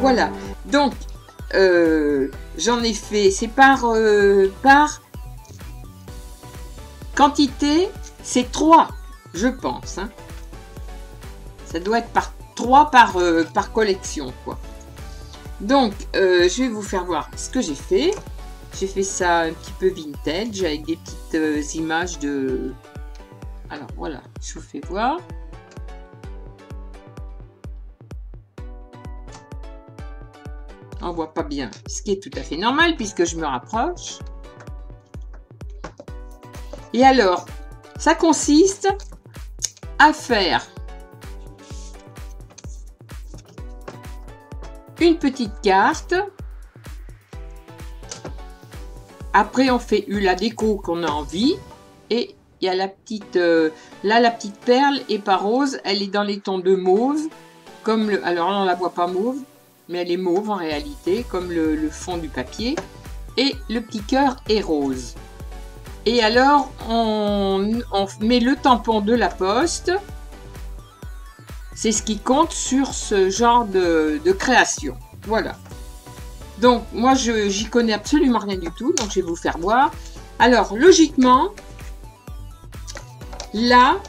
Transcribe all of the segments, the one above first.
Voilà. Donc, j'en ai fait, c'est par quantité, c'est 3, je pense. Hein. Ça doit être par 3 par collection, quoi. Donc, je vais vous faire voir ce que j'ai fait. J'ai fait ça un petit peu vintage, avec des petites images de... Alors, voilà, je vous fais voir. On voit pas bien, ce qui est tout à fait normal puisque je me rapproche. Et alors, ça consiste à faire une petite carte. Après, on fait la déco qu'on a envie. Et il y a la petite... là, la petite perle est pas rose. Elle est dans les tons de mauve. Comme le, alors là, on la voit pas mauve. Mais elle est mauve en réalité, comme le fond du papier. Et le petit cœur est rose. Et alors, on met le tampon de la poste. C'est ce qui compte sur ce genre de création. Voilà. Donc, moi, j'y connais absolument rien du tout. Donc, je vais vous faire voir. Alors, logiquement, là,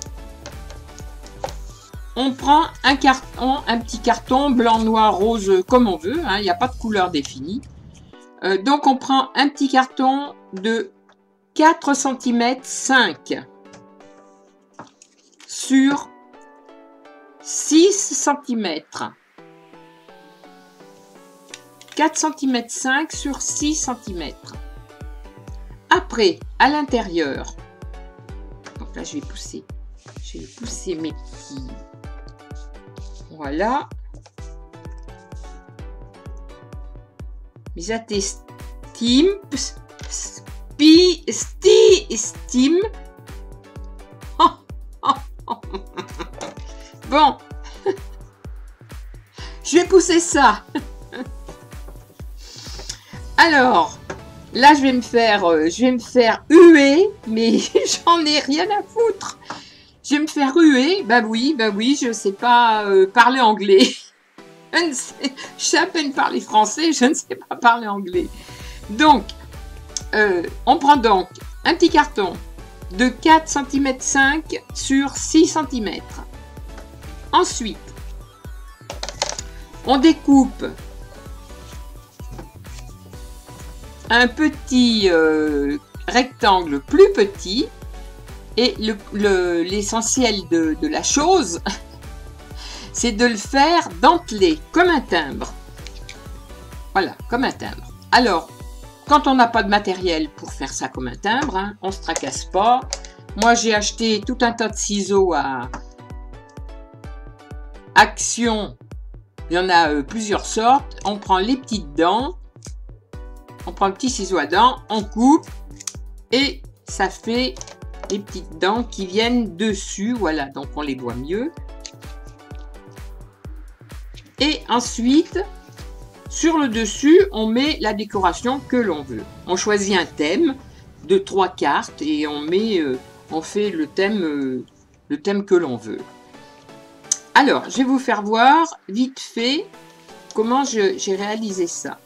on prend un carton, un petit carton blanc, noir, rose, comme on veut. Hein, il n'y a pas de couleur définie. Donc, on prend un petit carton de 4 cm 5 sur 6 cm. 4 cm 5 sur 6 cm. Après, à l'intérieur, donc là, je vais pousser mes petits... Voilà. Mes attestimes. Estime. Bon. Je vais pousser ça. Alors, là, je vais me faire huer, mais j'en ai rien à foutre. Je vais me faire huer. Bah oui, je ne sais pas parler anglais. Je sais à peine parler français, je ne sais pas parler anglais. Donc, on prend donc un petit carton de 4 cm 5 sur 6 cm. Ensuite, on découpe un petit rectangle plus petit et l'essentiel de la chose, c'est de le faire dentelé comme un timbre. Voilà, comme un timbre. Alors, quand on n'a pas de matériel pour faire ça comme un timbre, hein, on ne se tracasse pas. Moi, j'ai acheté tout un tas de ciseaux à Action. Il y en a plusieurs sortes. On prend les petites dents. On prend le petit ciseau à dents, on coupe et ça fait les petites dents qui viennent dessus. Voilà, donc on les voit mieux. Et ensuite, sur le dessus, on met la décoration que l'on veut. On choisit un thème de 3 cartes et on fait le thème que l'on veut. Alors, je vais vous faire voir vite fait comment j'ai réalisé ça.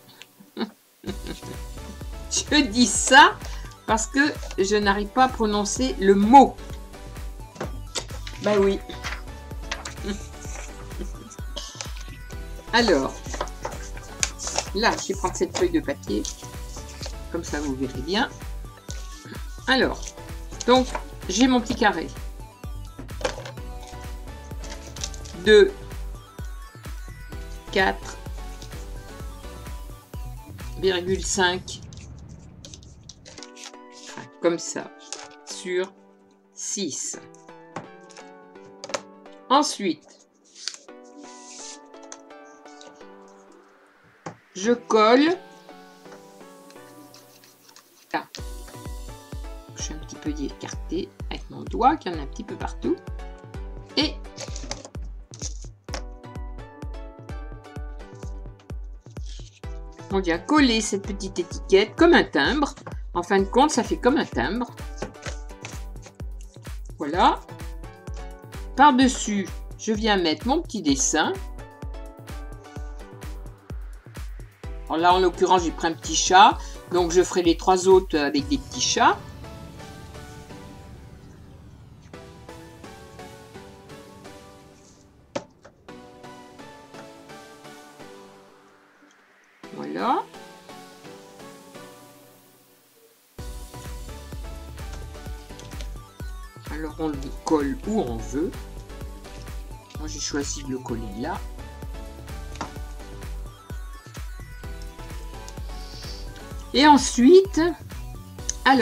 Je dis ça parce que je n'arrive pas à prononcer le mot. Bah oui. Alors, là, je vais prendre cette feuille de papier. Comme ça, vous verrez bien. Alors, donc, j'ai mon petit carré de 4,5 comme ça sur 6. Ensuite, je colle là. Je suis un petit peu écarté avec mon doigt qui en a un petit peu partout et on vient coller cette petite étiquette comme un timbre. En fin de compte, ça fait comme un timbre. Voilà. Par-dessus, je viens mettre mon petit dessin. là, en l'occurrence, j'ai pris un petit chat. Donc, je ferai les 3 autres avec des petits chats. Voilà. Alors, on le colle où on veut. Moi, j'ai choisi de le coller là. Et ensuite, ah,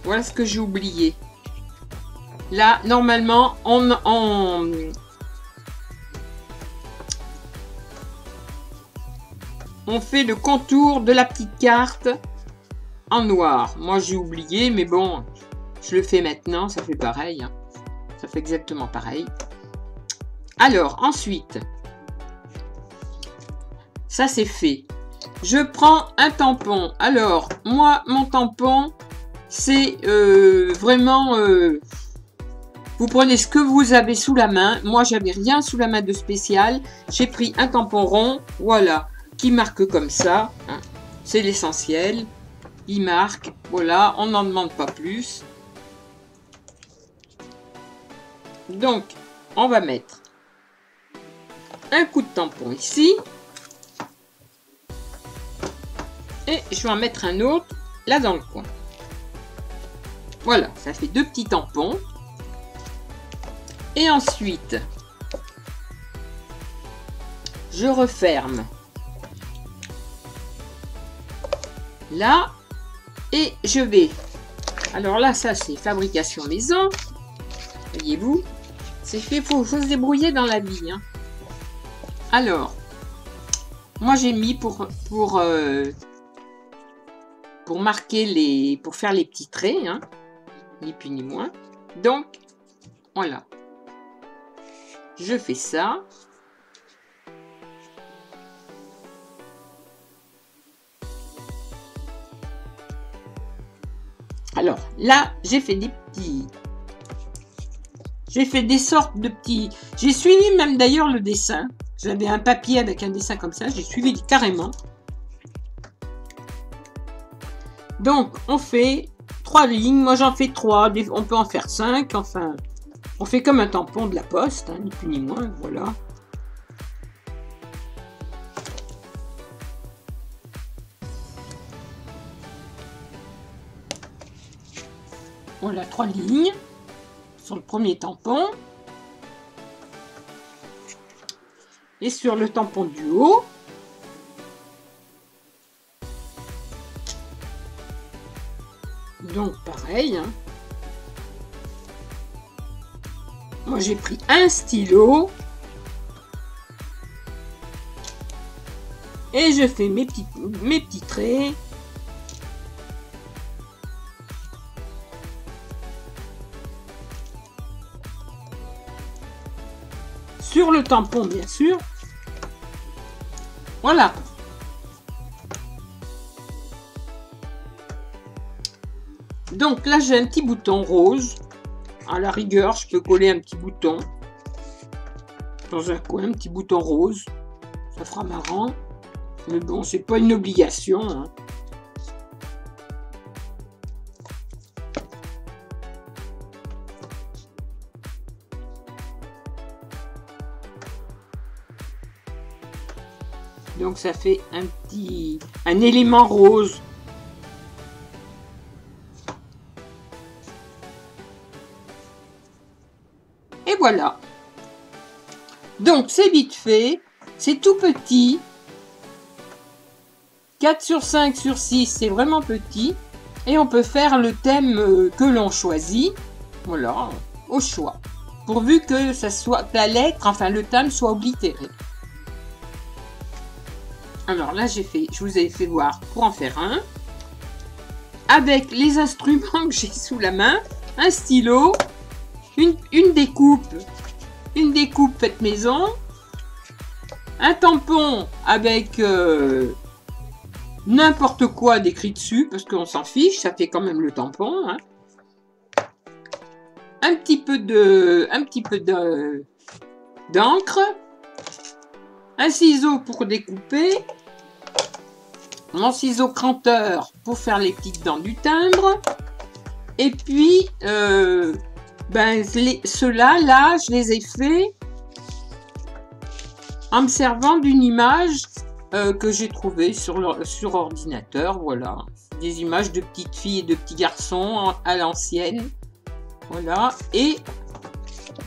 voilà ce que j'ai oublié. Là, normalement, on fait le contour de la petite carte en noir. Moi, j'ai oublié, mais bon, je le fais maintenant, ça fait pareil. Hein. Ça fait exactement pareil. Alors, ensuite, ça c'est fait. Je prends un tampon. Alors, moi, mon tampon, c'est vraiment... vous prenez ce que vous avez sous la main. Moi, j'avais rien sous la main de spécial. J'ai pris un tampon rond, voilà, qui marque comme ça. Hein. C'est l'essentiel. Il marque, voilà, on n'en demande pas plus. Donc, on va mettre un coup de tampon ici. Et je vais en mettre un autre là dans le coin. Voilà, ça fait 2 petits tampons. Et ensuite, je referme là et je vais. Alors là, ça c'est fabrication maison. Voyez-vous, c'est fait, faut se débrouiller dans la vie. Hein. Alors, moi j'ai mis pour marquer pour faire les petits traits, hein, ni plus ni moins. Donc, voilà. Je fais ça. Alors, là, j'ai fait des petits... J'ai fait des sortes de petits... J'ai suivi même d'ailleurs le dessin. J'avais un papier avec un dessin comme ça. J'ai suivi carrément. Donc, on fait 3 lignes. Moi, j'en fais 3. On peut en faire 5. Enfin, on fait comme un tampon de la poste, hein, ni plus ni moins. Voilà. Voilà, 3 lignes sur le premier tampon. Et sur le tampon du haut, donc pareil, hein. Moi j'ai pris un stylo et je fais mes petits traits. Sur le tampon, bien sûr. Voilà. Donc là, j'ai un petit bouton rose. À la rigueur, je peux coller un petit bouton dans un coin, un petit bouton rose. Ça fera marrant. Mais bon, c'est pas une obligation. Hein. Donc ça fait un élément rose. Et voilà. Donc c'est vite fait. C'est tout petit. 4 sur 5 sur 6, c'est vraiment petit. Et on peut faire le thème que l'on choisit. Voilà, au choix. Pourvu que ça soit, que la lettre, enfin le thème soit oblitéré. Alors là, je vous ai fait voir pour en faire un. Avec les instruments que j'ai sous la main. Un stylo. Une découpe faite maison. Un tampon avec n'importe quoi d'écrit dessus. Parce qu'on s'en fiche, ça fait quand même le tampon. Hein. Un petit peu d'encre. un ciseau pour découper, mon ciseau cranteur pour faire les petites dents du timbre, et puis ceux-là, là, je les ai faits en me servant d'une image que j'ai trouvée sur ordinateur, voilà. Des images de petites filles et de petits garçons à l'ancienne, voilà. Et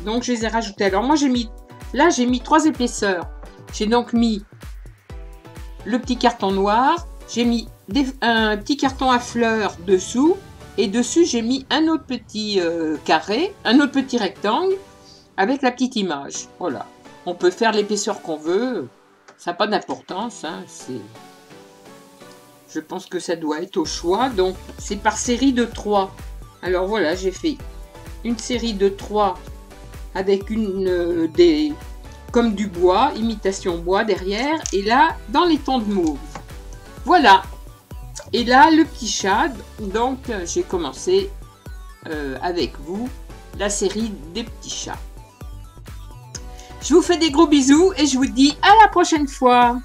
donc, je les ai rajoutées. Alors, moi, j'ai mis 3 épaisseurs. J'ai donc mis le petit carton noir, j'ai mis un petit carton à fleurs dessous, et dessus, j'ai mis un autre petit carré, un autre petit rectangle, avec la petite image, voilà. On peut faire l'épaisseur qu'on veut, ça n'a pas d'importance, hein, je pense que ça doit être au choix, donc c'est par série de 3. Alors voilà, j'ai fait une série de 3 avec comme du bois, imitation bois derrière, et là, dans les tons de mauve. Voilà. Et là, le petit chat, donc j'ai commencé avec vous la série des petits chats. Je vous fais des gros bisous et je vous dis à la prochaine fois.